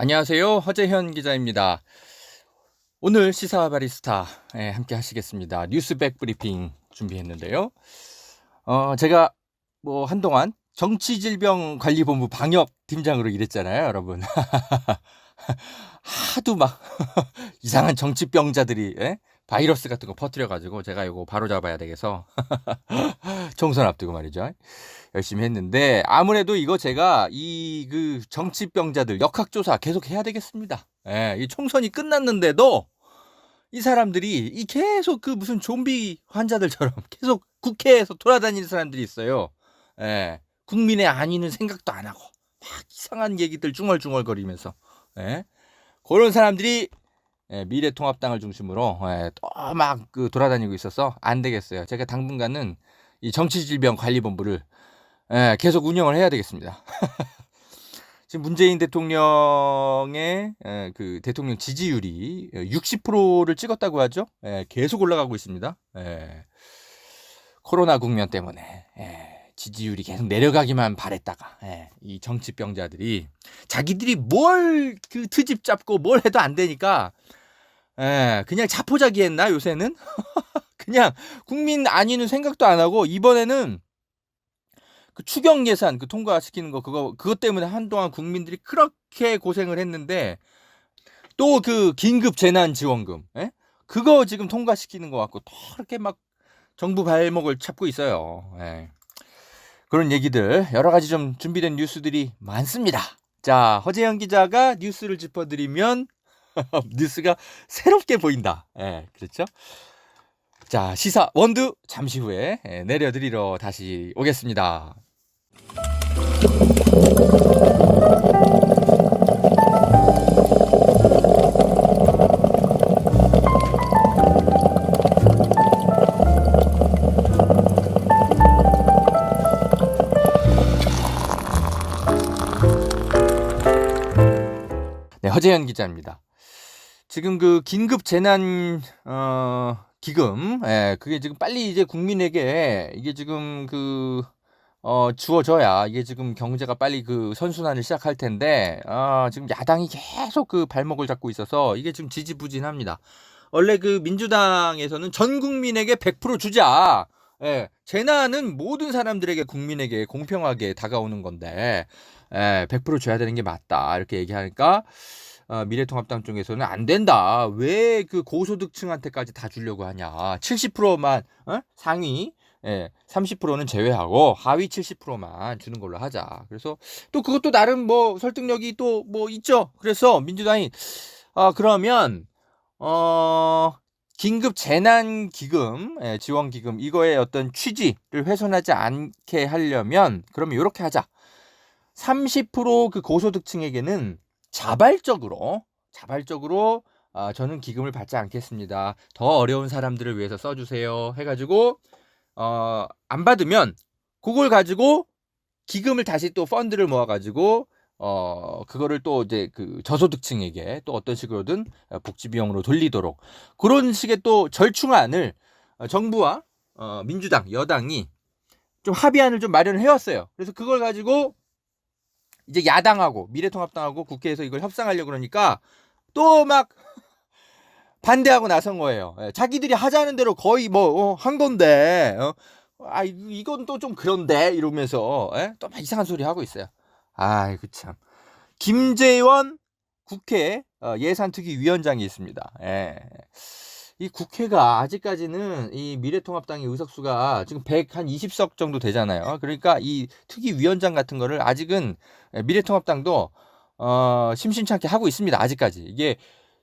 안녕하세요. 허재현 기자입니다. 오늘 시사 바리스타 함께 하시겠습니다. 뉴스백 브리핑 준비했는데요. 제가 한동안 정치질병관리본부 방역팀장으로 일했잖아요, 여러분. 하도 막 이상한 정치병자들이 바이러스 같은 거 퍼뜨려가지고 제가 이거 바로 잡아야 되겠어. 총선 앞두고 말이죠. 열심히 했는데 아무래도 이거 제가 이 정치병자들 역학조사 계속 해야 되겠습니다. 이 총선이 끝났는데도 이 사람들이 이 계속 무슨 좀비 환자들처럼 계속 국회에서 돌아다니는 사람들이 있어요. 국민의 안위는 생각도 안 하고 막 이상한 얘기들 중얼중얼거리면서 그런 사람들이 미래통합당을 중심으로 또 막 돌아다니고 있어서 안 되겠어요. 제가 당분간은 이 정치질병관리본부를 계속 운영을 해야 되겠습니다. 지금 문재인 대통령의 대통령 지지율이 60%를 찍었다고 하죠. 계속 올라가고 있습니다. 코로나 국면 때문에 지지율이 계속 내려가기만 바랬다가 이 정치병자들이 자기들이 뭘 트집 잡고 뭘 해도 안 되니까 그냥 자포자기했나 요새는? 그냥 국민 안위는 생각도 안 하고 이번에는 추경 예산 통과시키는 거 그것 때문에 한동안 국민들이 그렇게 고생을 했는데 또 긴급 재난 지원금 그거 지금 통과시키는 것 같고 또 이렇게 막 정부 발목을 잡고 있어요. 그런 얘기들 여러 가지 좀 준비된 뉴스들이 많습니다. 자, 허재현 기자가 뉴스를 짚어드리면 뉴스가 새롭게 보인다. 그렇죠? 자, 시사 원두 잠시 후에 내려드리러 다시 오겠습니다. 네, 허재현 기자입니다. 지금 긴급 재난 기금 그게 지금 빨리 이제 국민에게 이게 지금 주어져야 이게 지금 경제가 빨리 선순환을 시작할 텐데 지금 야당이 계속 발목을 잡고 있어서 이게 지금 지지부진합니다. 원래 민주당에서는 전 국민에게 100% 주자. 재난은 모든 사람들에게 국민에게 공평하게 다가오는 건데 100% 줘야 되는 게 맞다 이렇게 얘기하니까 미래통합당 쪽에서는 안 된다. 왜 고소득층한테까지 다 주려고 하냐. 70%만 상위 30%는 제외하고 하위 70%만 주는 걸로 하자. 그래서 또 그것도 나름 설득력이 또 있죠. 그래서 민주당이 그러면 긴급 재난기금 지원기금 이거의 어떤 취지를 훼손하지 않게 하려면 그러면 이렇게 하자. 30% 고소득층에게는 자발적으로 저는 기금을 받지 않겠습니다. 더 어려운 사람들을 위해서 써주세요 해가지고 안 받으면 그걸 가지고 기금을 다시 또 펀드를 모아가지고 그거를 또 이제 저소득층에게 또 어떤 식으로든 복지 비용으로 돌리도록 그런 식의 또 절충안을 정부와 민주당 여당이 좀 합의안을 좀 마련을 해왔어요. 그래서 그걸 가지고 이제 야당하고 미래통합당하고 국회에서 이걸 협상하려고 그러니까 또 막 반대하고 나선 거예요. 자기들이 하자는 대로 거의 한 건데 이건 또 좀 그런데 이러면서 또 막 이상한 소리 하고 있어요. 아이고 참. 김재원 국회 예산특위위원장이 있습니다. 이 국회가 아직까지는 이 미래통합당의 의석수가 지금 120석 정도 되잖아요. 그러니까 이 특위위원장 같은 거를 아직은 미래통합당도 심심찮게 하고 있습니다. 아직까지. 이게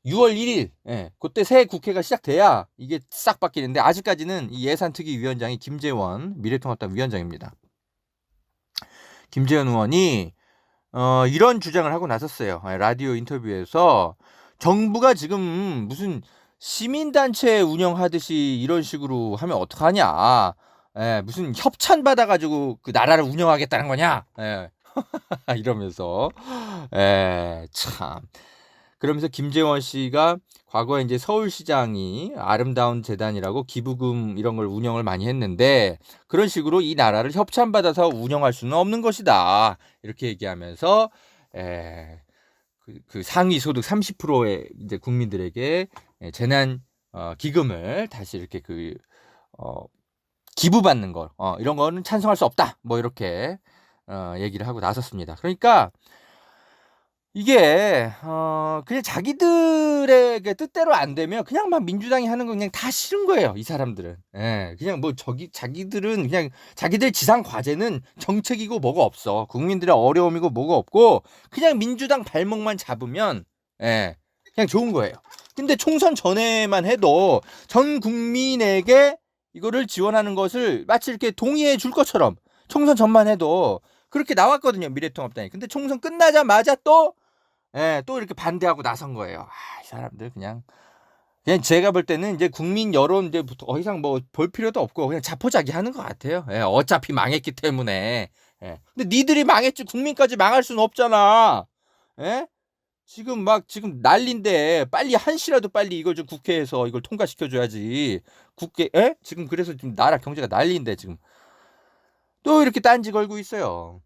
6월 1일 그때 새 국회가 시작돼야 이게 싹 바뀌는데 아직까지는 이 예산특위위원장이 김재원 미래통합당 위원장입니다. 김재원 의원이 이런 주장을 하고 나섰어요. 라디오 인터뷰에서 정부가 지금 무슨 시민단체 운영하듯이 이런 식으로 하면 어떡하냐. 무슨 협찬 받아가지고 나라를 운영하겠다는 거냐. 이러면서 참. 그러면서 김재원 씨가 과거에 이제 서울시장이 아름다운 재단이라고 기부금 이런 걸 운영을 많이 했는데 그런 식으로 이 나라를 협찬받아서 운영할 수는 없는 것이다. 이렇게 얘기하면서 그 상위 소득 30%의 이제 국민들에게 재난 기금을 다시 이렇게 기부받는 거 이런 거는 찬성할 수 없다. 뭐 이렇게 얘기를 하고 나섰습니다. 그러니까 이게 그냥 자기들에게 뜻대로 안 되면 그냥 막 민주당이 하는 거 그냥 다 싫은 거예요. 이 사람들은. 예, 그냥 뭐 자기들은 그냥 자기들 지상 과제는 정책이고 뭐가 없어. 국민들의 어려움이고 뭐가 없고 그냥 민주당 발목만 잡으면 그냥 좋은 거예요. 근데 총선 전에만 해도 전 국민에게 이거를 지원하는 것을 마치 이렇게 동의해 줄 것처럼 총선 전만 해도 그렇게 나왔거든요. 미래통합당이. 근데 총선 끝나자마자 또 이렇게 반대하고 나선 거예요. 이 사람들 그냥 제가 볼 때는 이제 국민 여론 이제 더 이상 뭐 볼 필요도 없고 그냥 자포자기 하는 것 같아요. 어차피 망했기 때문에. 근데 니들이 망했지 국민까지 망할 수는 없잖아. 지금 난리인데 빨리 한시라도 빨리 이걸 좀 국회에서 이걸 통과시켜 줘야지. 지금 그래서 지금 나라 경제가 난리인데 지금 또 이렇게 딴지 걸고 있어요.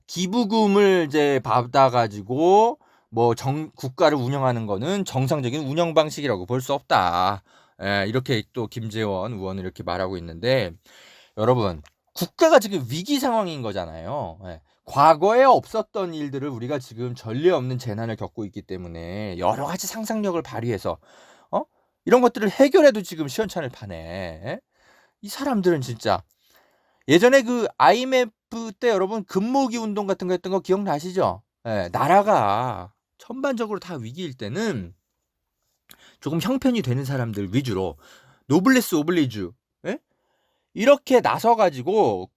기부금을 이제 받아가지고 뭐 국가를 운영하는 거는 정상적인 운영 방식이라고 볼 수 없다. 이렇게 또 김재원 의원은 이렇게 말하고 있는데 여러분 국가가 지금 위기 상황인 거잖아요. 과거에 없었던 일들을 우리가 지금 전례 없는 재난을 겪고 있기 때문에 여러 가지 상상력을 발휘해서 이런 것들을 해결해도 지금 시원찮을 판에 이 사람들은 진짜 예전에 그 IMF 때 여러분 금모기 운동 같은 거 했던 거 기억나시죠? 나라가 전반적으로 다 위기일 때는 조금 형편이 되는 사람들 위주로 노블레스 오블리주 이렇게 나서가지고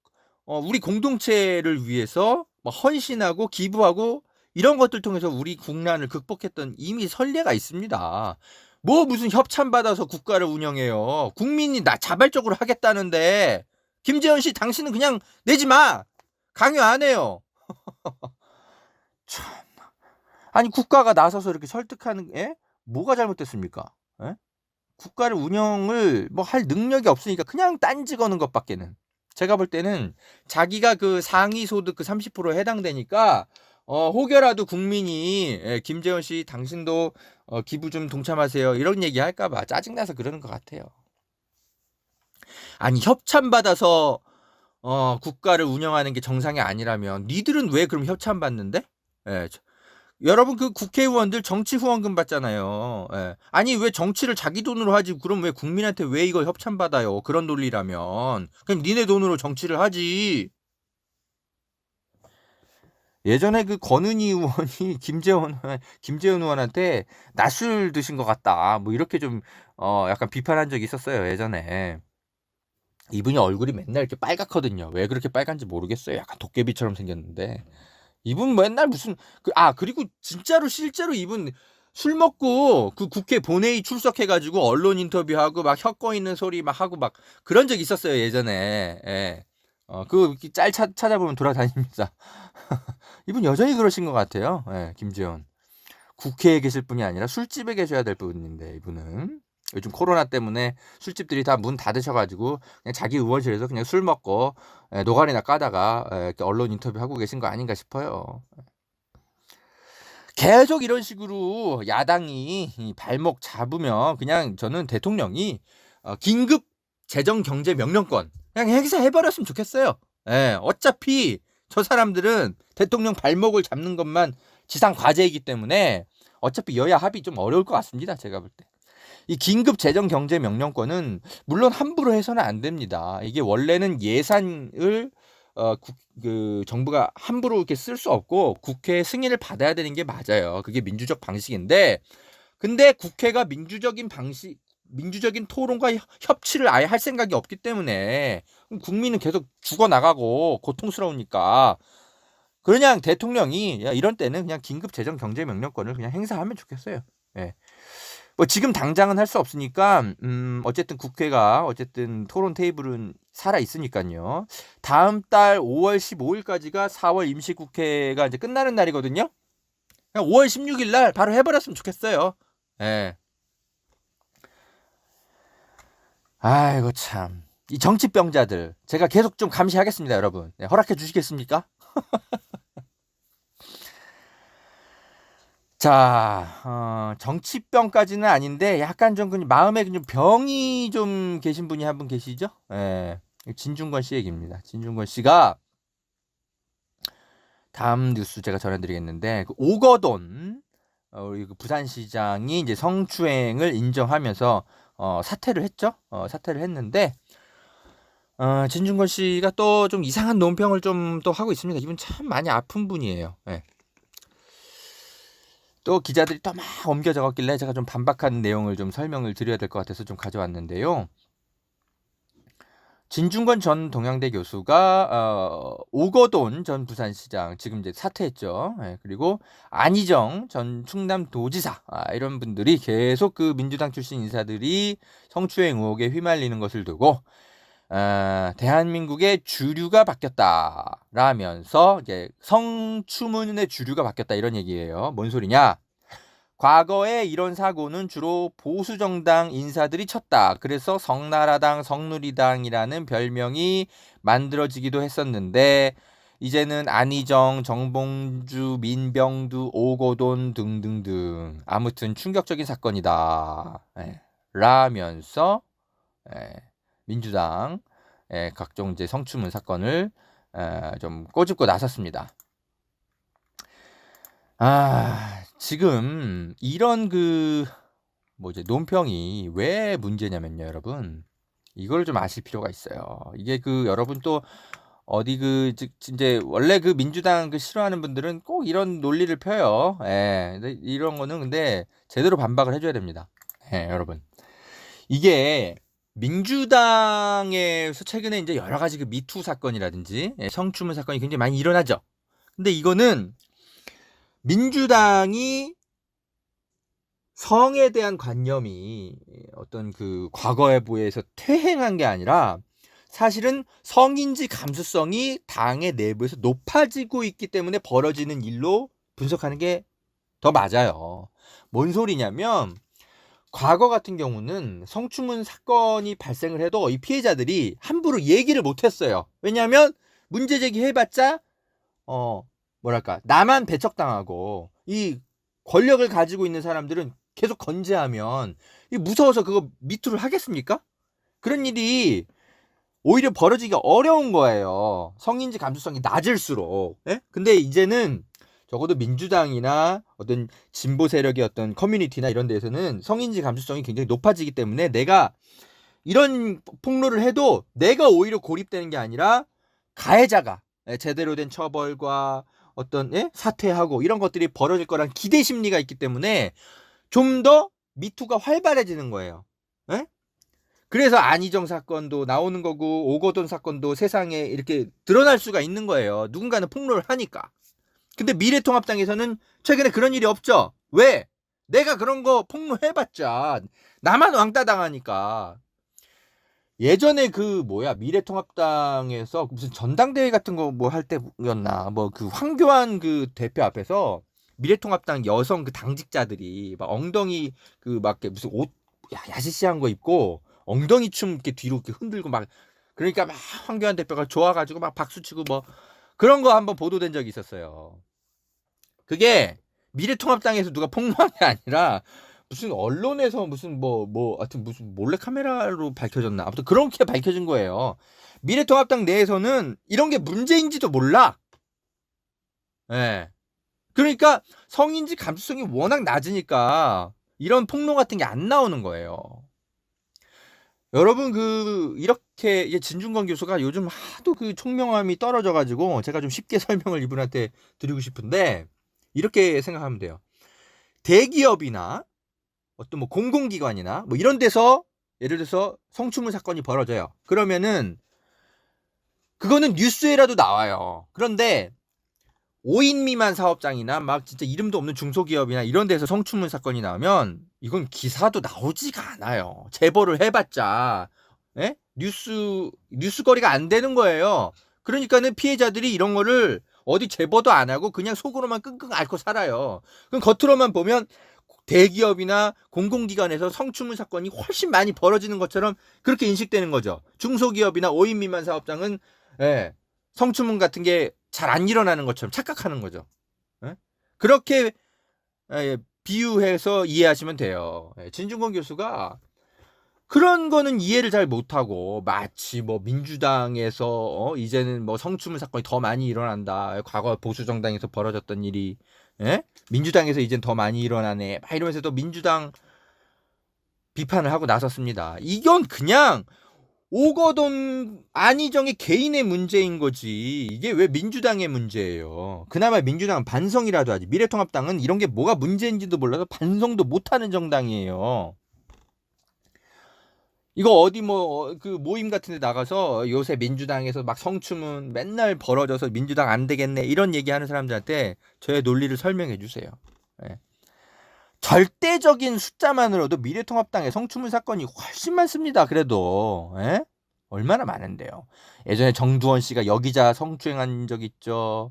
우리 공동체를 위해서 헌신하고 기부하고 이런 것들 통해서 우리 국난을 극복했던 이미 선례가 있습니다. 뭐 무슨 협찬 받아서 국가를 운영해요. 국민이 자발적으로 하겠다는데 김재원 씨 당신은 그냥 내지 마. 강요 안 해요. 참. 아니 국가가 나서서 이렇게 설득하는 뭐가 잘못됐습니까? 국가를 운영을 뭐 할 능력이 없으니까 그냥 딴지 거는 것밖에는 제가 볼 때는 자기가 그 상위 소득 그 30%에 해당되니까 혹여라도 국민이 김재원 씨 당신도 기부 좀 동참하세요 이런 얘기 할까봐 짜증나서 그러는 것 같아요. 아니 협찬 받아서 국가를 운영하는 게 정상이 아니라면 니들은 왜 그럼 협찬 받는데? 여러분 그 국회의원들 정치 후원금 받잖아요. 아니 왜 정치를 자기 돈으로 하지? 그럼 왜 국민한테 왜 이거 협찬 받아요? 그런 논리라면 그냥 니네 돈으로 정치를 하지. 예전에 그 권은희 의원이 김재원 의원한테 낮술 드신 것 같다. 뭐 이렇게 좀 약간 비판한 적이 있었어요. 예전에. 이분이 얼굴이 맨날 이렇게 빨갛거든요. 왜 그렇게 빨간지 모르겠어요. 약간 도깨비처럼 생겼는데. 이분 맨날 무슨 그리고 진짜로 실제로 이분 술 먹고 그 국회 본회의 출석해가지고 언론 인터뷰하고 막 혀꺼 있는 소리 막 하고 막 그런 적 있었어요 예전에. 그 짤 찾아보면 돌아다닙니다. 이분 여전히 그러신 것 같아요. 김재원 국회에 계실 분이 아니라 술집에 계셔야 될 분인데 이분은 요즘 코로나 때문에 술집들이 다 문 닫으셔가지고 그냥 자기 의원실에서 그냥 술 먹고 노가리나 까다가 이렇게 언론 인터뷰하고 계신 거 아닌가 싶어요. 계속 이런 식으로 야당이 발목 잡으면 그냥 저는 대통령이 긴급 재정 경제 명령권 그냥 행사해버렸으면 좋겠어요. 어차피 저 사람들은 대통령 발목을 잡는 것만 지상 과제이기 때문에 어차피 여야 합의 좀 어려울 것 같습니다. 제가 볼 때. 이 긴급 재정 경제 명령권은 물론 함부로 해서는 안 됩니다. 이게 원래는 예산을 그 정부가 함부로 이렇게 쓸 수 없고 국회 승인을 받아야 되는 게 맞아요. 그게 민주적 방식인데 근데 국회가 민주적인 토론과 협치를 아예 할 생각이 없기 때문에 국민은 계속 죽어나가고 고통스러우니까 그냥 대통령이 이런 때는 그냥 긴급 재정 경제 명령권을 그냥 행사하면 좋겠어요. 뭐 지금 당장은 할 수 없으니까 어쨌든 국회가 어쨌든 토론 테이블은 살아 있으니까요. 다음 달 5월 15일까지가 4월 임시국회가 이제 끝나는 날이거든요. 그냥 5월 16일 날 바로 해버렸으면 좋겠어요. 아이고 참. 이 정치병자들 제가 계속 좀 감시하겠습니다, 여러분. 허락해 주시겠습니까? 자, 정치병까지는 아닌데 약간 좀 마음에 좀 병이 좀 계신 분이 한 분 계시죠? 예. 진중권 씨 얘기입니다. 진중권 씨가 다음 뉴스 제가 전해드리겠는데 그 오거돈 우리 그 부산시장이 이제 성추행을 인정하면서 사퇴를 했죠. 사퇴를 했는데 진중권 씨가 또 좀 이상한 논평을 좀 또 하고 있습니다. 이분 참 많이 아픈 분이에요. 예. 또 기자들이 또 막 옮겨 적었길래 제가 좀 반박하는 내용을 좀 설명을 드려야 될 것 같아서 좀 가져왔는데요. 진중권 전 동양대 교수가 오거돈 전 부산시장 지금 이제 사퇴했죠. 예, 그리고 안희정 전 충남도지사 이런 분들이 계속 그 민주당 출신 인사들이 성추행 의혹에 휘말리는 것을 두고 대한민국의 주류가 바뀌었다라면서 이제 성추문의 주류가 바뀌었다 이런 얘기예요. 뭔 소리냐? 과거에 이런 사고는 주로 보수 정당 인사들이 쳤다. 그래서 성나라당, 성누리당이라는 별명이 만들어지기도 했었는데 이제는 안희정, 정봉주, 민병두, 오거돈 등등등 아무튼 충격적인 사건이다. 라면서 민주당 각종 이제 성추문 사건을 좀 꼬집고 나섰습니다. 지금 이런 논평이 왜 문제냐면요, 여러분. 이걸 좀 아실 필요가 있어요. 이게 여러분 또 어디 이제 원래 민주당 싫어하는 분들은 꼭 이런 논리를 펴요. 근데 이런 거는 근데 제대로 반박을 해줘야 됩니다. 여러분. 이게 민주당에서 최근에 이제 여러 가지 미투 사건이라든지 성추문 사건이 굉장히 많이 일어나죠. 근데 이거는 민주당이 성에 대한 관념이 어떤 과거에 비해서 퇴행한 게 아니라 사실은 성인지 감수성이 당의 내부에서 높아지고 있기 때문에 벌어지는 일로 분석하는 게 더 맞아요. 뭔 소리냐면 과거 같은 경우는 성추문 사건이 발생을 해도 이 피해자들이 함부로 얘기를 못했어요. 왜냐하면 문제 제기해봤자 나만 배척당하고 이 권력을 가지고 있는 사람들은 계속 건재하면 무서워서 그거 미투를 하겠습니까? 그런 일이 오히려 벌어지기가 어려운 거예요. 성인지 감수성이 낮을수록. 근데 이제는 적어도 민주당이나 어떤 진보 세력의 어떤 커뮤니티나 이런 데에서는 성인지 감수성이 굉장히 높아지기 때문에 내가 이런 폭로를 해도 내가 오히려 고립되는 게 아니라 가해자가 제대로 된 처벌과 어떤 사퇴하고 이런 것들이 벌어질 거란 기대 심리가 있기 때문에 좀 더 미투가 활발해지는 거예요. 그래서 안희정 사건도 나오는 거고 오거돈 사건도 세상에 이렇게 드러날 수가 있는 거예요. 누군가는 폭로를 하니까. 근데 미래통합당에서는 최근에 그런 일이 없죠. 왜? 내가 그런 거 폭로해봤자 나만 왕따 당하니까. 예전에 미래통합당에서 무슨 전당대회 같은 거 할 때였나 황교안 대표 앞에서 미래통합당 여성 당직자들이 막 엉덩이 무슨 옷 야시시한 거 입고 엉덩이 춤 이렇게 뒤로 이렇게 흔들고 그러니까 황교안 대표가 좋아가지고 박수치고 그런 거 한번 보도된 적이 있었어요. 그게 미래통합당에서 누가 폭로한 게 아니라 무슨 언론에서 하여튼 무슨 몰래카메라로 밝혀졌나. 아무튼 그렇게 밝혀진 거예요. 미래통합당 내에서는 이런 게 문제인지도 몰라. 그러니까 성인지 감수성이 워낙 낮으니까 이런 폭로 같은 게 안 나오는 거예요. 여러분 이렇게 진중권 교수가 요즘 하도 총명함이 떨어져가지고 제가 좀 쉽게 설명을 이분한테 드리고 싶은데 이렇게 생각하면 돼요. 대기업이나 어떤 공공기관이나 이런 데서 예를 들어서 성추문 사건이 벌어져요. 그러면은 그거는 뉴스에라도 나와요. 그런데 5인 미만 사업장이나 진짜 이름도 없는 중소기업이나 이런 데서 성추문 사건이 나오면 이건 기사도 나오지가 않아요. 제보를 해봤자 뉴스거리가 안 되는 거예요. 그러니까는 피해자들이 이런 거를 어디 제보도 안 하고 그냥 속으로만 끙끙 앓고 살아요. 그럼 겉으로만 보면 대기업이나 공공기관에서 성추문 사건이 훨씬 많이 벌어지는 것처럼 그렇게 인식되는 거죠. 중소기업이나 5인 미만 사업장은 성추문 같은 게 잘 안 일어나는 것처럼 착각하는 거죠. 그렇게 비유해서 이해하시면 돼요. 진중권 교수가 그런 거는 이해를 잘 못하고 마치 뭐 민주당에서 이제는 뭐 성추문 사건이 더 많이 일어난다. 과거 보수 정당에서 벌어졌던 일이 민주당에서 이젠 더 많이 일어나네. 막 이러면서 또 민주당 비판을 하고 나섰습니다. 이건 그냥 오거돈 안희정의 개인의 문제인 거지. 이게 왜 민주당의 문제예요. 그나마 민주당은 반성이라도 하지. 미래통합당은 이런 게 뭐가 문제인지도 몰라서 반성도 못하는 정당이에요. 이거 어디 뭐 그 모임 같은 데 나가서 요새 민주당에서 막 성추문 맨날 벌어져서 민주당 안 되겠네 이런 얘기하는 사람들한테 저의 논리를 설명해 주세요. 절대적인 숫자만으로도 미래통합당의 성추문 사건이 훨씬 많습니다. 그래도 얼마나 많은데요. 예전에 정두원 씨가 여기자 성추행한 적 있죠.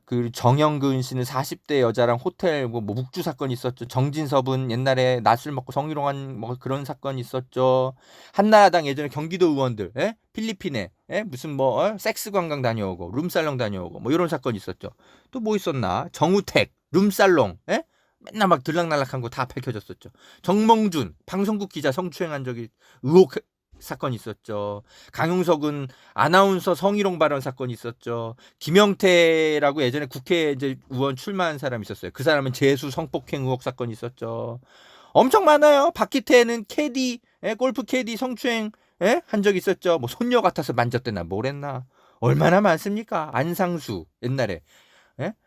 그 정영근 씨는 40대 여자랑 호텔 뭐 묵주 사건이 있었죠. 정진섭은 옛날에 낮술 먹고 성희롱한 뭐 그런 사건이 있었죠. 한나라당 예전에 경기도 의원들 필리핀에 무슨 뭐 섹스 관광 다녀오고 룸살롱 다녀오고 뭐 이런 사건이 있었죠. 또 뭐 있었나? 정우택 룸살롱 맨날 막 들락날락한 거 다 밝혀졌었죠. 정몽준 방송국 기자 성추행한 적이 의혹 사건이 있었죠. 강용석은 아나운서 성희롱 발언 사건이 있었죠. 김영태라고 예전에 국회 이제 의원 출마한 사람이 있었어요. 그 사람은 재수 성폭행 의혹 사건이 있었죠. 엄청 많아요. 박희태는 캐디 골프 캐디 성추행 한 적 있었죠. 뭐 손녀 같아서 만졌대나 뭐랬나. 얼마나 많습니까? 안상수 옛날에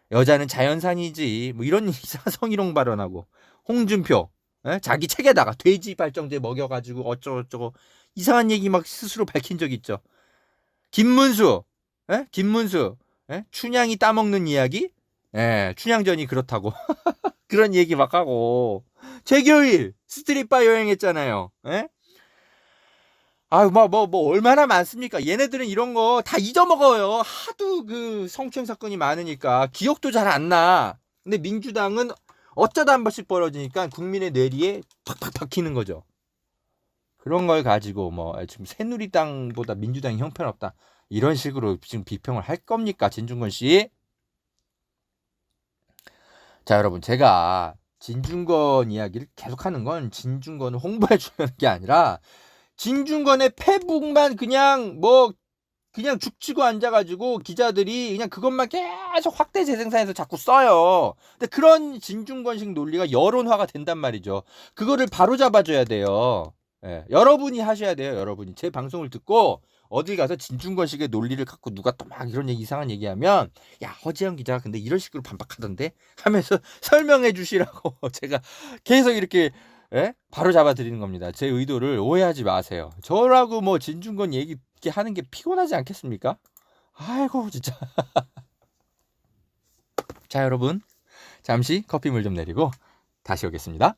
여자는 자연산이지 뭐 이런 이상한 성희롱 발언하고 홍준표 자기 책에다가 돼지 발정제 먹여가지고 어쩌고저쩌고 이상한 얘기 막 스스로 밝힌 적 있죠. 김문수 김문수 춘향이 따먹는 이야기 춘향전이 그렇다고 그런 얘기 막 하고 최교일 스트릿바 여행했잖아요. 뭐 얼마나 많습니까? 얘네들은 이런 거 다 잊어먹어요. 하도 그 성추행 사건이 많으니까 기억도 잘 안 나. 근데 민주당은 어쩌다 한 번씩 벌어지니까 국민의 뇌리에 팍팍 박히는 거죠. 그런 걸 가지고 뭐 지금 새누리당보다 민주당이 형편없다. 이런 식으로 지금 비평을 할 겁니까? 진중권 씨? 자, 여러분 제가 진중권 이야기를 계속하는 건 진중권을 홍보해 주는 게 아니라 진중권의 페북만 그냥 죽치고 앉아가지고 기자들이 그냥 그것만 계속 확대 재생산해서 자꾸 써요. 근데 그런 진중권식 논리가 여론화가 된단 말이죠. 그거를 바로 잡아줘야 돼요. 여러분이 하셔야 돼요. 여러분이 제 방송을 듣고 어딜 가서 진중권식의 논리를 갖고 누가 또 막 이런 이상한 얘기하면 야 허지영 기자가 근데 이런 식으로 반박하던데 하면서 설명해 주시라고 제가 계속 이렇게 바로 잡아드리는 겁니다. 제 의도를 오해하지 마세요. 저라고 뭐 진중권 얘기 하는 게 피곤하지 않겠습니까? 아이고 진짜. 자 여러분 잠시 커피물 좀 내리고 다시 오겠습니다.